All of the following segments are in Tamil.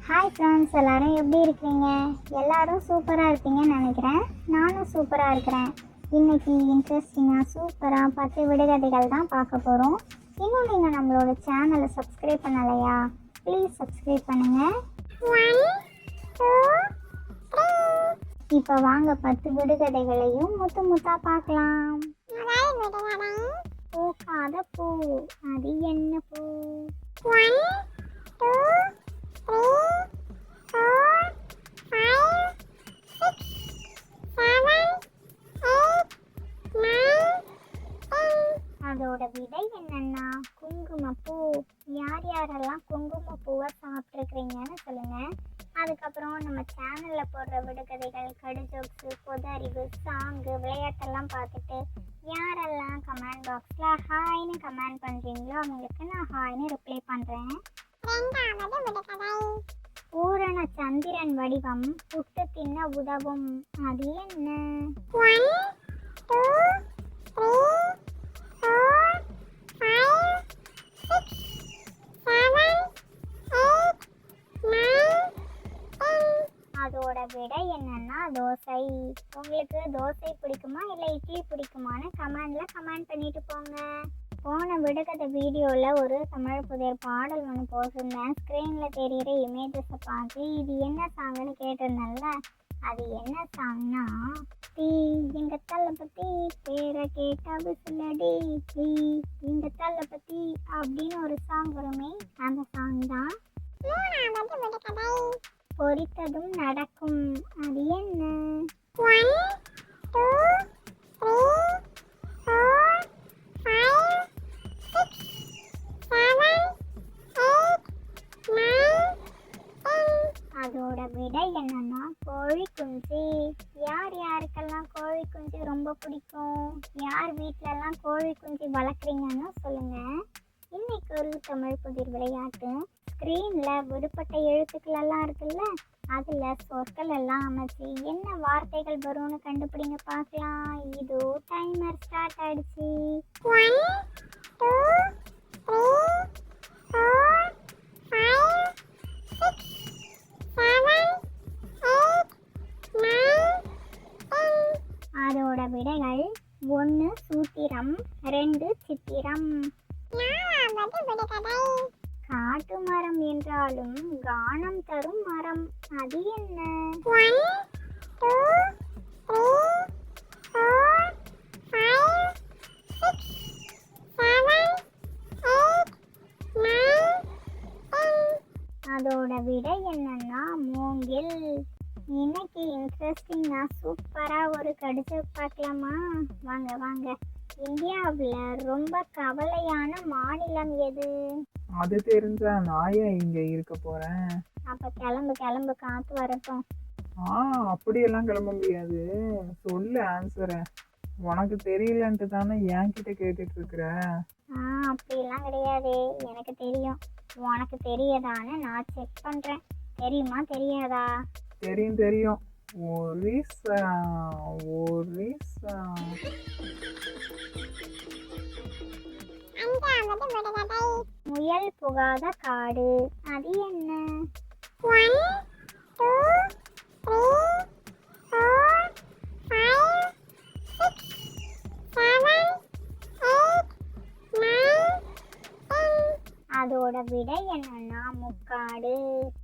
ஹாய் ஃப்ரெண்ட்ஸ், எல்லோரும் எப்படி இருக்கிறீங்க? எல்லோரும் சூப்பராக இருப்பீங்கன்னு நினைக்கிறேன். நானும் சூப்பராக இருக்கிறேன். இன்றைக்கி இன்ட்ரெஸ்டிங்காக சூப்பராக 10 விடுகதைகள் தான் பார்க்க போகிறோம். இன்னும் நீங்கள் நம்மளோட சேனலை சப்ஸ்கிரைப் பண்ணலையா? ப்ளீஸ் சப்ஸ்கிரைப் பண்ணுங்கள். 1 2 3. இப்போ வாங்க 10 விடுகதைகளையும் முத்தாக பார்க்கலாம். பூக்காத பூ, அது என்ன பூ? 1 2 3 4 5 6 7 8 9 10. அதோட விடை என்னன்னா குங்குமப்பூ. யார் யாரெல்லாம் குங்குமப்பூவை சாப்பிட்ருக்கிறீங்கன்னு சொல்லுங்கள். அதுக்கப்புறம் நம்ம சேனலில் போடுற விடுகதைகள், கடுஜோக்ஸு, பொது அறிவு, சாங்கு, விளையாட்டெல்லாம் பார்த்துட்டு யாரெல்லாம் கமெண்ட் பாக்ஸில் ஹாய்னு கமெண்ட் பண்ணுறீங்களோ அவங்களுக்கு நான் ஹாய்னு ரிப்ளை பண்ணுறேன். பூரண சந்திரன் வடிவம் புட்டு தின்ன உதவும், அது என்ன? 1 2 3 4 5 6 7 8 9 10. அதோட விடை என்னன்னா தோசை. உங்களுக்கு தோசை பிடிக்குமா இல்லை இட்லி பிடிக்குமான்னு கமெண்ட் பண்ணிட்டு போங்க. போன விடுகதை வீடியோவில் ஒரு தமிழ் புதிர் பாடல் ஒன்று போட்டிருந்தேன். ஸ்க்ரீனில் தெரிகிற இமேஜஸை பார்த்து இது என்ன சாங்குன்னு கேட்டிருந்தேன்ல, அது என்ன சாங்னா தீ எங்க தளபதி பேரை கேட்டா விசிலடி தீ எங்க தளபதி அப்படின்னு ஒரு சாங் வருமே, அந்த சாங் தான். பொரித்ததும் நடக்கும், அது என்ன? 1 2 3 4 5 6 7 8 9 10. அதோட விடை என்னன்னா கோழி குஞ்சு. யார் யாருக்கெல்லாம் கோழி குஞ்சு ரொம்ப பிடிக்கும்? யார் வீட்டிலலாம் கோழி குஞ்சு வளர்க்குறீங்கன்னு சொல்லுங்கள். இன்னைக்கு ஒரு தமிழ் புதிர் விளையாட்டு. ஸ்க்ரீனில் விடுபட்ட எழுத்துக்கள் எல்லாம் இருக்குல்ல, அதில் சொற்கள் எல்லாம் அமைச்சு என்ன வார்த்தைகள் வரும்னு கண்டுபிடிங்க பார்க்கலாம். இதோ டைமர் ஸ்டார்ட் ஆயிடுச்சு. 1 2 3 4 5 6 7 8 9 10. அதோட விடைகள் 1 சூத்திரம், 2 சித்திரம். காட்டு மரம் என்றாலும் கானம் தரும் மரம், அது என்ன? 1 2 3 4 5 6 7 8 9 10. அதோட விடை என்னன்னா மூங்கில். இன்னைக்கு இன்ட்ரெஸ்டிங்காக சூப்பராக ஒரு கடிச்சு பார்க்கலாமா? வாங்க வாங்க. இந்தியாவில் ரொம்ப கவலையான மாநிலம் எது? அது தெரிஞ்சா நான் ஏன் இங்க இருக்க போறேன்? அப்ப கிளம்பு காத்து வரட்டும். அப்படியெல்லாம் கிளம்ப முடியாது. சொல்லு ஆன்சர. உனக்கு தெரியலன்ட்டு தானே என்கிட்ட கேட்டுட்டு இருக்கிற? அப்படிலாம் கிடையாது, எனக்கு தெரியும். உனக்கு தெரியாதான்னு நான் செக் பண்றேன். தெரியுமா தெரியாதா? தெரியும். ஒரிசா. ஒரிசா. முயல் புகாத காடு, அது என்ன? 1 2 3 4 5 6 7 8 9 10. அதோட விடை என்னன்னா முக்காடு.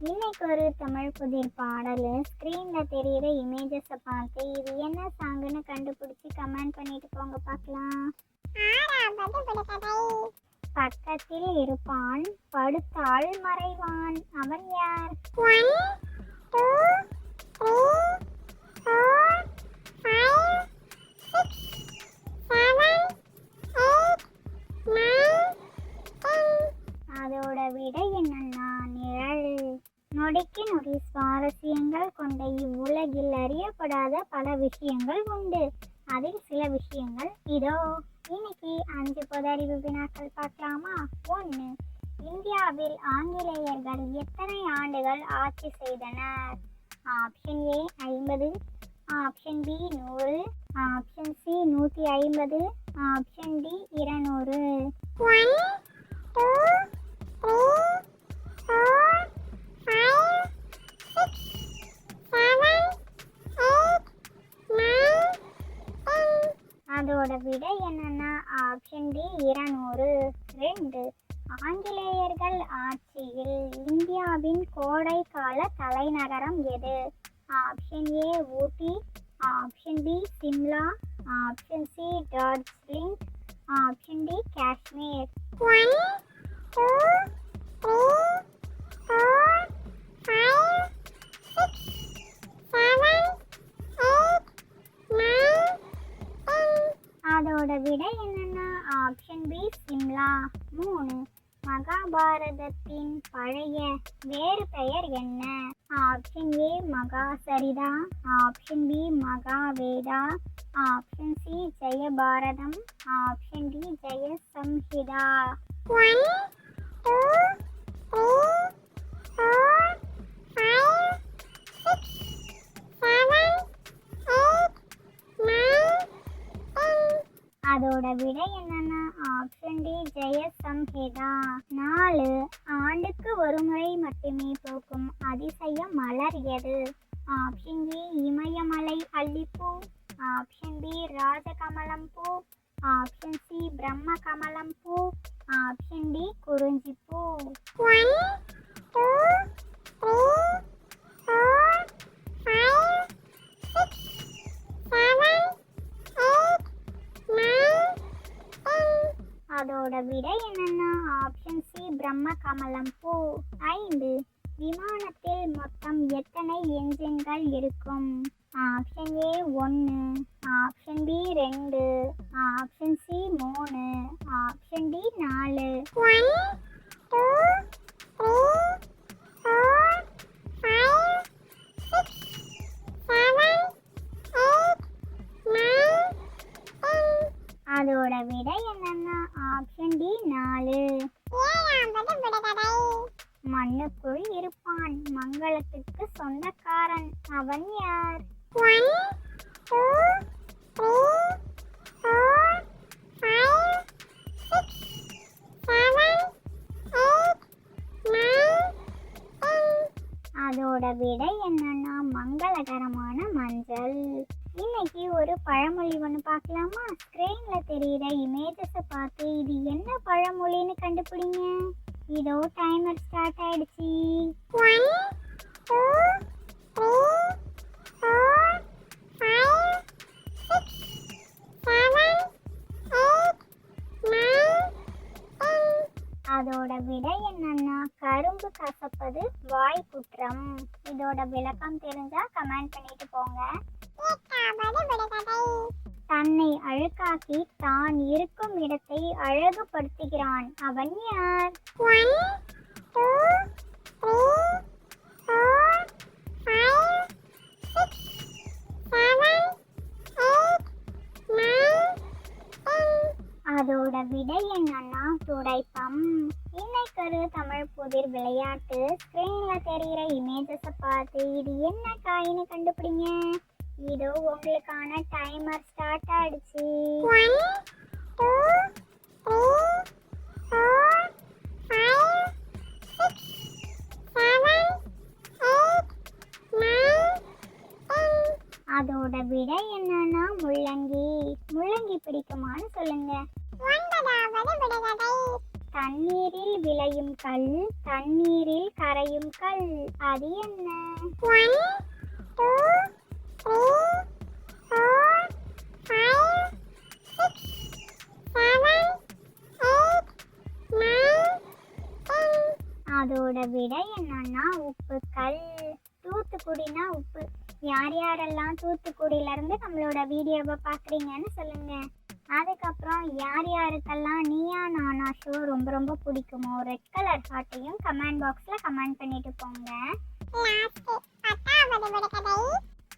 இன்னைக்கு ஒரு தமிழ் புதிர் பாடல். ஸ்க்ரீனில் தெரிகிற இமேஜஸை பார்த்து இது என்ன சாங்குன்னு கண்டுபிடிச்சி கமெண்ட் பண்ணிட்டு போங்க பார்க்கலாம். பக்கத்தில் இருப்பான், படுத்தாள் மறைவான், அவன் யார்? 1 2 3 4 5 6 7 8 9 10. அதோட விடை என்னன்னா நிழல். நொடிக்கு நொடி சுவாரஸ்யங்கள் கொண்ட இவ்வுலகில் அறியப்படாத பல விஷயங்கள் உண்டு. அதில் சில விஷயங்கள் இதோ. இன்னைக்கு 5 பொது அறிவு வினாக்கள் பார்க்கலாமா? 1. இந்தியாவில் ஆங்கிலேயர்கள் எத்தனை ஆண்டுகள் ஆட்சி செய்தனர்? Option A 50, option B 100, option C 150, option D 200. 1 2 3 4 5 அதோட விடை என்னன்னா ஆப்ஷன் டி 200. 2. ஆங்கிலேயர்கள் ஆட்சியில் இந்தியாவின் கோடை கால தலைநகரம் எது? Option A Ooty, option B Shimla, option C Darjeeling, option D Kashmir. 1 2 3 4 5 6 7 8 9 அதோட விடை என்னன்னா ஆப்ஷன் பி சிம்லா. 3. மகாபாரதத்தின் பழைய வேறு பெயர் என்ன? Option A Mahasarita, option B Mahaveda, option C Jayabharatam, option D Jayasamhita. 1 2 3 4 5 6 7 8 9 அதோட விடை என்னன்னா ஆப்ஷன் டி ஜெயசம்ஹிதா. 4. ஆண்டுக்கு ஒரு முறை மட்டுமே பூக்கும் அதிசய மலர் எது? ஆப்ஷன் ஏ இமயமலை அல்லிப்பூ, ஆப்ஷன் பி ராஜகமலம் பூ, ஆப்ஷன் சி பிரம்ம கமலம் பூ, ஆப்ஷன் டி குறிஞ்சிப்பூ. 1 2 3 4 5 6 7 அதோட விடை என்னன்னா ஆப்ஷன் சி பிரம்ம கமலம் பூ. 5. விமானத்தில் மொத்தம் எத்தனை என்ஜின்கள் இருக்கும்? Option A 1, option B 2, option C 3, option D 4. 1 2 3 4 5 6 7 8 9 அதோட விடை என்னன்னா ஆப்ஷன் டி 4. 7வது விடுகதை. மண்ணுக்குள் இருப்பான் மங்களத்துக்கு சொந்தக்காரன் அவன் யார்? 1 2 3 4 5 6 7 8 9 அதோட விடை என்னன்னா மங்களகரமான மஞ்சள். இன்னைக்கு ஒரு பழமொழி ஒன்று பார்க்கலாமா? ஸ்க்ரீன்ல தெரியுற இமேஜஸை பார்த்து இது என்ன பழமொழின்னு கண்டுபிடிங்க. இதோ டைமர் ஸ்டார்ட் ஆயிடுச்சு. 1 2 3 4 5 6 7 8 9 அதோட விடை என்னன்னா கரும்பு கசப்பது வாய் குற்றம். இதோட விளக்கம் தெரிஞ்சா கமெண்ட் பண்ணிட்டு போங்க. 8வது விடுகதை. தன்னை அழுக்காக்கி தான் இருக்கும் இடத்தை அழகுபடுத்துகிறான் அவன் யார்? 1 2 3 4 5 6 7 8 9 அதோட விடை என்னன்னா துடைப்பம். இன்னைக்கு ஒரு தமிழ் புதிர் விளையாட்டு. ஸ்கிரீன்ல தெரிகிற இமேஜஸை பார்த்து இது என்ன காயின்னு கண்டுபிடிங்க. இதோ உங்களுக்கான டைமர் ஸ்டார்ட் ஆயிடுச்சு. 1 2 3 4 5 6 7 8 9 அதோட விடை என்னன்னா முள்ளங்கி. முள்ளங்கி பிடிக்குமான்னு சொல்லுங்க. 9வது விடுகதை. தண்ணீரில் விளையும் கல், தண்ணீரில் கரையும் கல், அது என்ன? 1 2 3 4 5 6 7 8 9 அதோட விடை என்னன்னா உப்புக்கல். தூத்துக்குடினா உப்பு. யார் யாரெல்லாம் தூத்துக்குடியில இருந்து நம்மளோட வீடியோவை பார்க்குறீங்கன்னு சொல்லுங்க. அதுக்கப்புறம் யார் யாருக்கெல்லாம் நீயா நானா ஷோ ரொம்ப ரொம்ப பிடிக்குமோ ரெட் கலர் ஹார்ட்டையும் கமெண்ட் பாக்ஸில் கமெண்ட் பண்ணிட்டு போங்க. 10வது விடுகதை.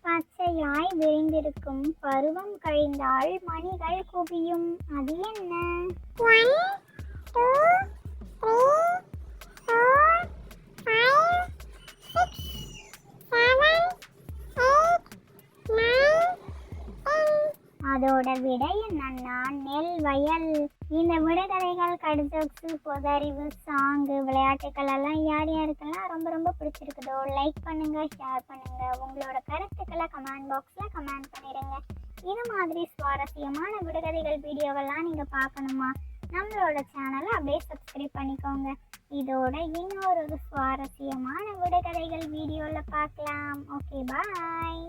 பச்சையாய் விரிந்திருக்கும் பருவம் கழிந்தால் மணிகள் குவியும், அது என்ன? 1 2 3 4 5 6 7 8 9 அதோட விடை என்னன்னா நெல் வயல். இந்த விடுகதைகள், கடிஜோக்ஸு, பொதறிவு, சாங்கு, விளையாட்டுக்கள் எல்லாம் யார் யாருக்கெல்லாம் ரொம்ப ரொம்ப பிடிச்சிருக்குதோ லைக் பண்ணுங்க, ஷேர் பண்ணுங்க. உங்களோட கருத்துக்களை கமெண்ட் பாக்ஸில் கமெண்ட் பண்ணிடுங்க. இது மாதிரி சுவாரஸ்யமான விடுகதைகள் வீடியோவெல்லாம் நீங்கள் பார்க்கணுமா? நம்மளோட சேனலை அப்படியே சப்ஸ்கிரைப் பண்ணிக்கோங்க. இதோட இன்னொரு சுவாரஸ்யமான விடுகதைகள் வீடியோவில் பார்க்கலாம். ஓகே, பாய்.